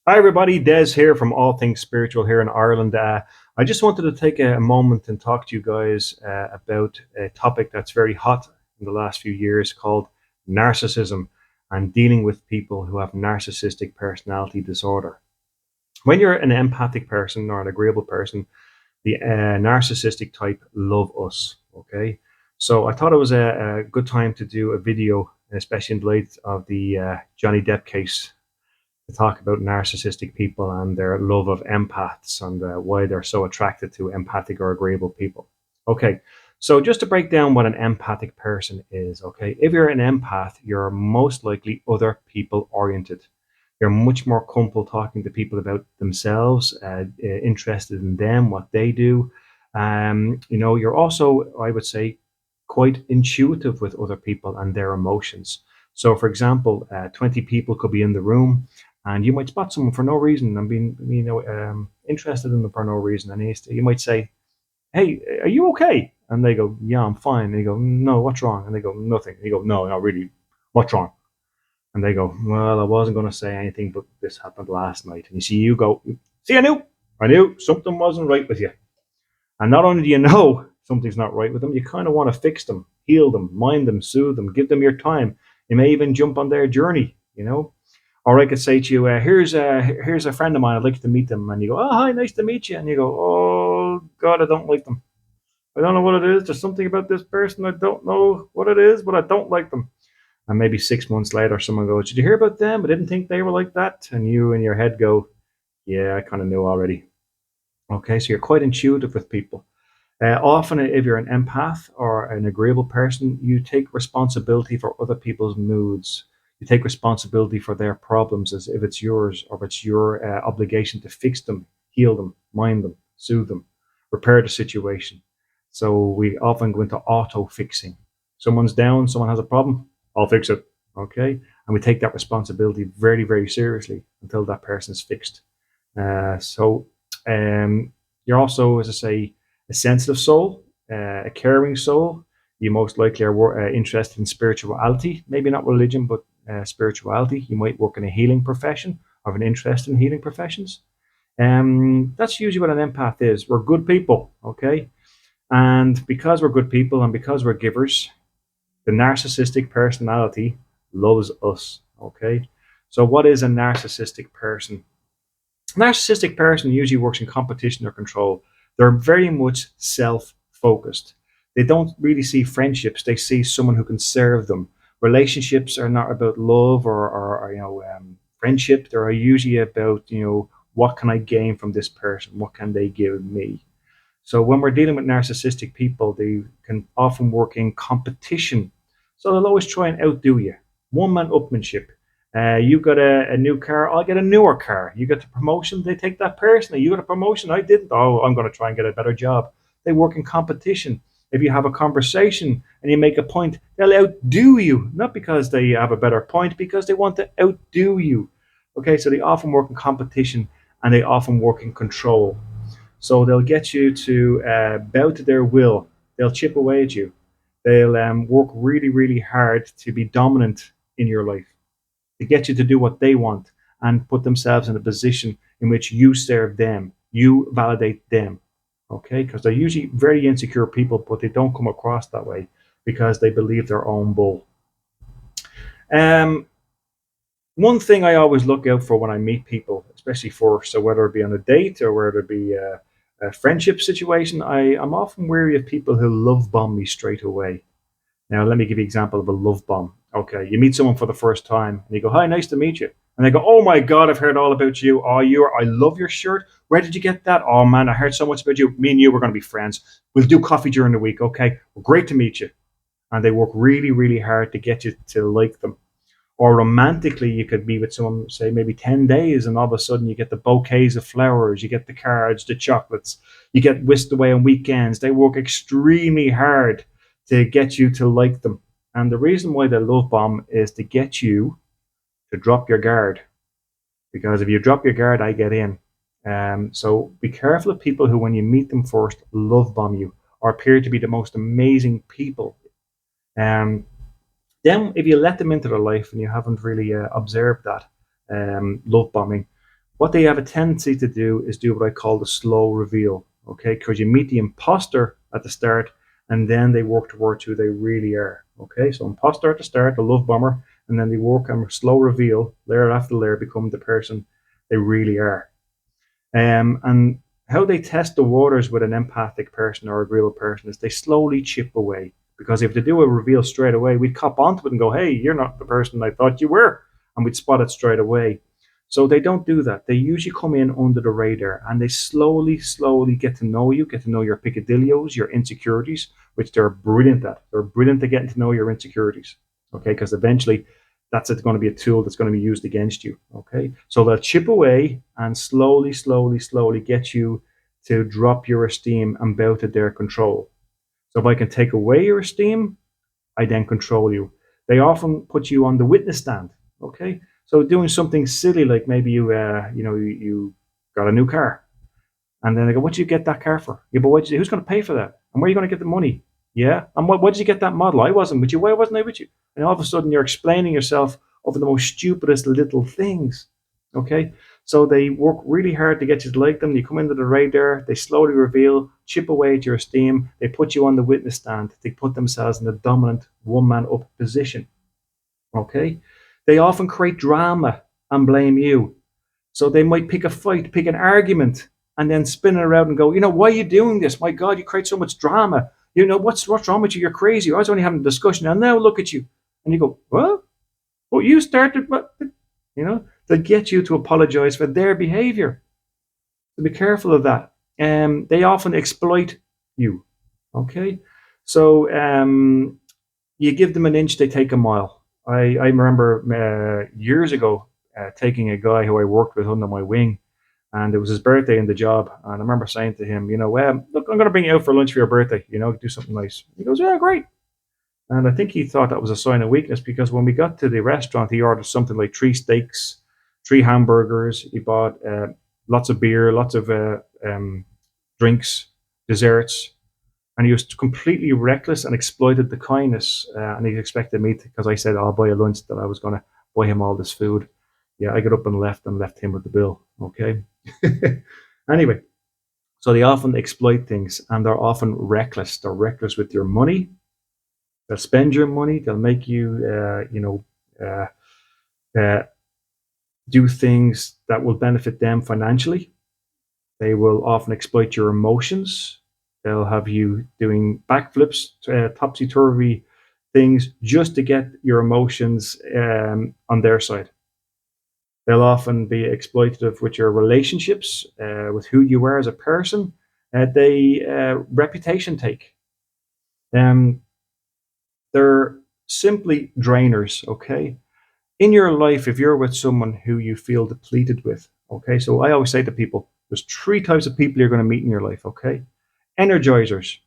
Hi, everybody. Des here from All Things Spiritual here in Ireland. I just wanted to take a moment and talk to you guys about a topic that's very hot in the last few years called narcissism and dealing with people who have narcissistic personality disorder. When you're an empathic person or an agreeable person, the narcissistic type love us. Okay. So I thought it was a good time to do a video, especially in light of the Johnny Depp case, to talk about narcissistic people and their love of empaths and why they're so attracted to empathic or agreeable people. Okay, so just to break down what an empathic person is, okay, if you're an empath, you're most likely other people oriented. You're much more comfortable talking to people about themselves, interested in them, what they do. You're also, I would say, quite intuitive with other people and their emotions. So, for example, 20 people could be in the room, and you might spot someone for no reason and be interested in them for no reason, and you might say, "Hey, are you okay?" And they go, "Yeah, I'm fine." And you go, "No, what's wrong?" And they go, "Nothing." And you go, "No, not really. What's wrong?" And they go, "Well, I wasn't going to say anything, but this happened last night." And you go, "See, I knew something wasn't right with you." And not only do you know something's not right with them, you kind of want to fix them, heal them, mind them, soothe them, give them your time. You may even jump on their journey. Or I could say to you, here's a friend of mine. I'd like to meet them. And you go, "Oh, hi, nice to meet you." And you go, "Oh God, I don't like them. I don't know what it is. There's something about this person. I don't know what it is, but I don't like them." And maybe 6 months later, someone goes, "Did you hear about them? I didn't think they were like that." And you in your head go, "Yeah, I kind of knew already." Okay, so you're quite intuitive with people. Often, if you're an empath or an agreeable person, you take responsibility for other people's moods. You take responsibility for their problems as if it's yours, or if it's your obligation to fix them, heal them, mind them, soothe them, repair the situation. So we often go into auto fixing. Someone's down, someone has a problem, I'll fix it. Okay. And we take that responsibility very, very seriously until that person's fixed. So you're also, as I say, a sensitive soul, a caring soul. You most likely are interested in spirituality, maybe not religion, but spirituality. You might work in a healing profession or have an interest in healing professions. That's usually what an empath is. We're good people, okay? And because we're good people and because we're givers, the narcissistic personality loves us, okay? So, what is a narcissistic person? A narcissistic person usually works in competition or control. They're very much self focused. They don't really see friendships, they see someone who can serve them. Relationships are not about love or friendship. They're usually about, what can I gain from this person? What can they give me? So when we're dealing with narcissistic people, they can often work in competition. So they'll always try and outdo you. One man upmanship. You got a new car, I'll get a newer car. You get the promotion, they take that personally. You got a promotion, I didn't. Oh, I'm going to try and get a better job. They work in competition. If you have a conversation and you make a point, they'll outdo you, not because they have a better point, because they want to outdo you. Okay, so they often work in competition and they often work in control. So they'll get you to bow to their will. They'll chip away at you. They'll work really, really hard to be dominant in your life, to get you to do what they want and put themselves in a position in which you serve them, you validate them. Okay, because they're usually very insecure people, but they don't come across that way because they believe their own bull. Um, One thing I always look out for when I meet people, especially so whether it be on a date or whether it be a friendship situation, I'm often wary of people who love bomb me straight away. Now, let me give you an example of a love bomb. Okay, you meet someone for the first time and you go, "Hi, nice to meet you." And they go, "Oh my God, I've heard all about you. Oh, I love your shirt. Where did you get that? Oh man, I heard so much about you. Me and you, we're going to be friends. We'll do coffee during the week. Okay, well, great to meet you." And they work really, really hard to get you to like them. Or romantically, you could be with someone, say maybe 10 days, and all of a sudden you get the bouquets of flowers, you get the cards, the chocolates, you get whisked away on weekends. They work extremely hard to get you to like them. And the reason why they love bomb is to get you to drop your guard. Because if you drop your guard, I get in. So be careful of people who, when you meet them first, love bomb you or appear to be the most amazing people. Um, then, if you let them into their life and you haven't really observed that love bombing, What they have a tendency to do is do what I call the slow reveal, okay? Because you meet the imposter at the start, and then they work towards who they really are, okay? So imposter at the start, the love bomber, and then they work on a slow reveal, layer after layer, become the person they really are. And how they test the waters with an empathic person or a real person is they slowly chip away. Because if they do a reveal straight away, we'd cop onto it and go, hey, you're not the person I thought you were. And we'd spot it straight away. So they don't do that. They usually come in under the radar and they slowly get to know you, get to know your peccadillos, your insecurities, which they're brilliant at. They're brilliant at getting to know your insecurities, okay? Because eventually that's going to be a tool that's going to be used against you, okay? So they'll chip away and slowly get you to drop your esteem and bow to their control. So if I can take away your esteem, I then control you. They often put you on the witness stand, okay? So doing something silly like maybe you got a new car, and then they go, "What did you get that car for?" Yeah, but who's going to pay for that? And where are you going to get the money? Yeah, and what did you get that model? I wasn't with you. Why wasn't I with you? And all of a sudden, you're explaining yourself over the most stupidest little things. Okay, so they work really hard to get you to like them. You come into the radar, they slowly reveal, chip away at your esteem. They put you on the witness stand. They put themselves in a dominant one-man up position. Okay. They often create drama and blame you. So they might pick a fight, pick an argument, and then spin it around and go, why are you doing this? My God, you create so much drama. What's wrong with you? You're crazy. I was only having a discussion. And now look at you. And you go, what? Well, you started, what? They get you to apologize for their behavior. So be careful of that. They often exploit you. Okay. So you give them an inch, they take a mile. I remember years ago taking a guy who I worked with under my wing, and it was his birthday in the job. And I remember saying to him, look, I'm going to bring you out for lunch for your birthday, do something nice. He goes, yeah, great. And I think he thought that was a sign of weakness because when we got to the restaurant, he ordered something like 3 steaks, 3 hamburgers. He bought lots of beer, lots of drinks, desserts. And he was completely reckless and exploited the kindness. And he expected me to, because I said, I'll buy a lunch, that I was going to buy him all this food. Yeah, I got up and left him with the bill. Okay. Anyway, so they often exploit things and they're often reckless. They're reckless with your money. They'll spend your money. They'll make you, do things that will benefit them financially. They will often exploit your emotions. They'll have you doing backflips, topsy-turvy things just to get your emotions on their side. They'll often be exploitative with your relationships, with who you are as a person. They reputation take. They're simply drainers, okay? In your life, if you're with someone who you feel depleted with, okay? So I always say to people, there's 3 types of people you're going to meet in your life, okay? Energizers,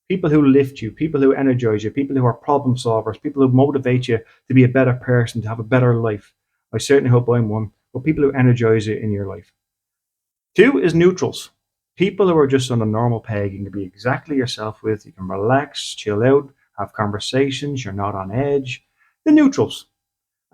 people who lift you, people who energize you, people who are problem solvers, people who motivate you to be a better person, to have a better life. I certainly hope I'm one, but people who energize you in your life. 2 is neutrals, people who are just on a normal peg. You can be exactly yourself with, you can relax, chill out, have conversations, you're not on edge. The neutrals.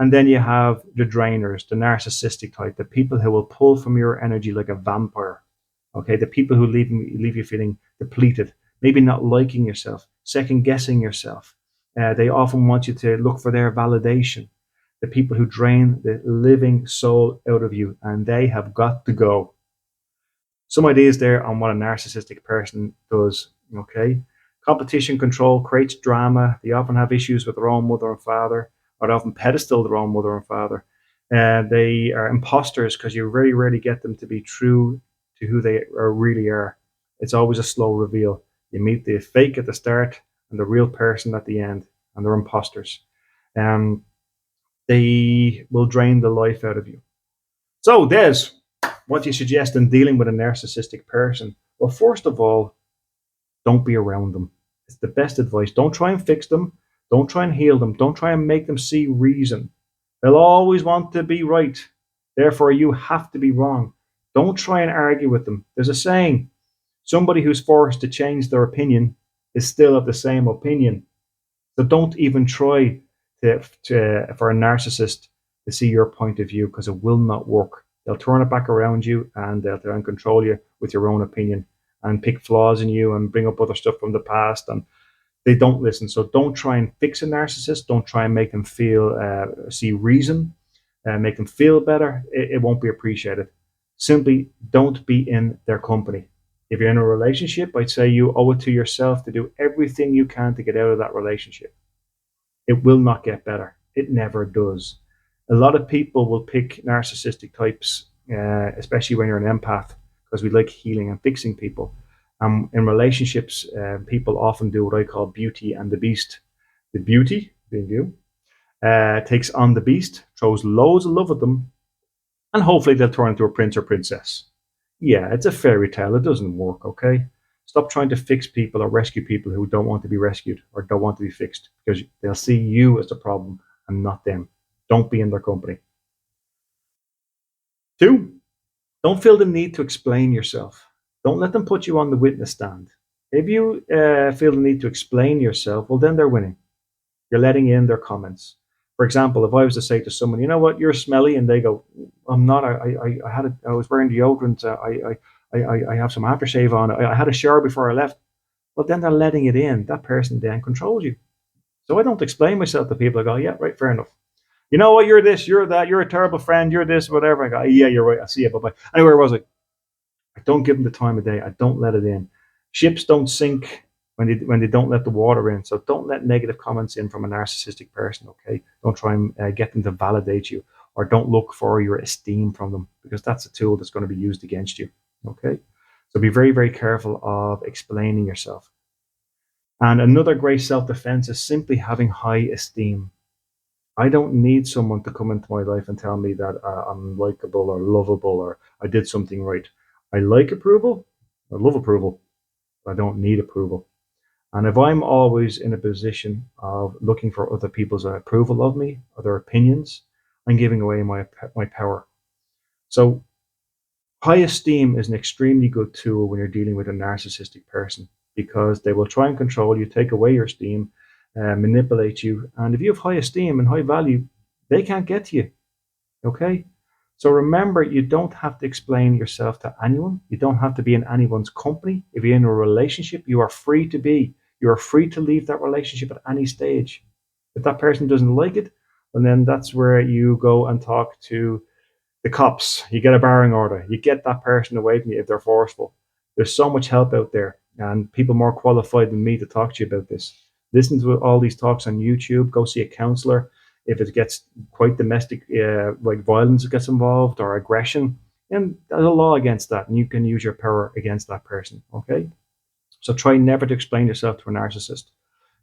And then you have the drainers, the narcissistic type, the people who will pull from your energy like a vampire. Okay, the people who leave you feeling depleted, maybe not liking yourself, second guessing yourself. They often want you to look for their validation. The people who drain the living soul out of you, and they have got to go. Some ideas there on what a narcissistic person does. Okay, competition control creates drama. They often have issues with their own mother and father, or they often pedestal their own mother and father. They are imposters because you very rarely get them to be true to who they really are. It's always a slow reveal. You meet the fake at the start and the real person at the end, and they're imposters. They will drain the life out of you. So, Des, what do you suggest in dealing with a narcissistic person? Well, first of all, don't be around them. It's the best advice. Don't try and fix them. Don't try and heal them. Don't try and make them see reason. They'll always want to be right. Therefore, you have to be wrong. Don't try and argue with them. There's a saying, somebody who's forced to change their opinion is still of the same opinion. So don't even try for a narcissist to see your point of view, because it will not work. They'll turn it back around you, and they'll try and control you with your own opinion and pick flaws in you and bring up other stuff from the past. And they don't listen. So don't try and fix a narcissist. Don't try and make them feel, see reason, make them feel better. It won't be appreciated. Simply don't be in their company. If you're in a relationship, I'd say you owe it to yourself to do everything you can to get out of that relationship. It will not get better. It never does. A lot of people will pick narcissistic types, especially when you're an empath, because we like healing and fixing people. In relationships, people often do what I call Beauty and the Beast. The beauty, being you, takes on the beast, throws loads of love at them, and hopefully they'll turn into a prince or princess. Yeah, it's a fairy tale. It doesn't work, okay? Stop trying to fix people or rescue people who don't want to be rescued or don't want to be fixed, because they'll see you as the problem and not them. Don't be in their company. 2, don't feel the need to explain yourself. Don't let them put you on the witness stand. If you feel the need to explain yourself, well, then they're winning. You're letting in their comments. For example, if I was to say to someone, you know what, you're smelly, and they go, I'm not. I was wearing deodorant. I have some aftershave on. I had a shower before I left. Well, then they're letting it in. That person then controls you. So I don't explain myself to people. I go, yeah, right, fair enough. You know what, you're this, you're that, you're a terrible friend, you're this, whatever. I go, yeah, you're right. I see it. Bye-bye. Anyway, where was I? I don't give them the time of day. I don't let it in. Ships don't sink when they don't let the water in. So don't let negative comments in from a narcissistic person, okay? Don't try and get them to validate you, or don't look for your esteem from them, because that's a tool that's going to be used against you, okay? So be very, very careful of explaining yourself. And another great self-defense is simply having high esteem. I don't need someone to come into my life and tell me that I'm likable or lovable or I did something right. I like approval. I love approval. But I don't need approval. And if I'm always in a position of looking for other people's approval of me, or their opinions, I'm giving away my power. So high esteem is an extremely good tool when you're dealing with a narcissistic person, because they will try and control you, take away your esteem, manipulate you. And if you have high esteem and high value, they can't get to you. Okay? So remember, you don't have to explain yourself to anyone. You don't have to be in anyone's company. If you're in a relationship, you are free to be. You are free to leave that relationship at any stage. If that person doesn't like it, and then that's where you go and talk to the cops. You get a barring order. You get that person away from you if they're forceful. There's so much help out there, and people more qualified than me to talk to you about this. Listen to all these talks on YouTube. Go see a counselor. If it gets quite domestic, like violence gets involved or aggression, and there's a law against that, and you can use your power against that person. Okay, so try never to explain yourself to a narcissist,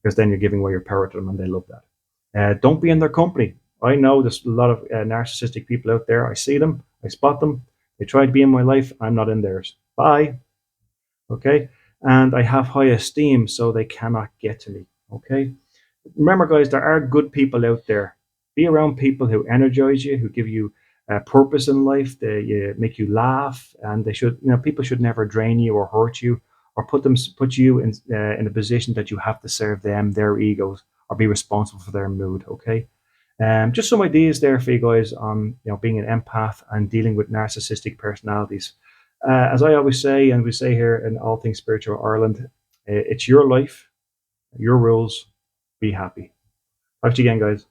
because then you're giving away your power to them, and they love that. Don't be in their company. I know there's a lot of narcissistic people out there. I see them, I spot them. They try to be in my life. I'm not in theirs. Bye. Okay, and I have high esteem, so they cannot get to me. Okay. Remember, guys, there are good people out there. Be around people who energize you, who give you purpose in life. They make you laugh, and they should. People should never drain you or hurt you or put you in a position that you have to serve them, their egos, or be responsible for their mood. Okay. Just some ideas there for you guys on being an empath and dealing with narcissistic personalities. As I always say, and we say here in All Things Spiritual Ireland, it's your life, your rules. Be happy. Talk to you again, guys.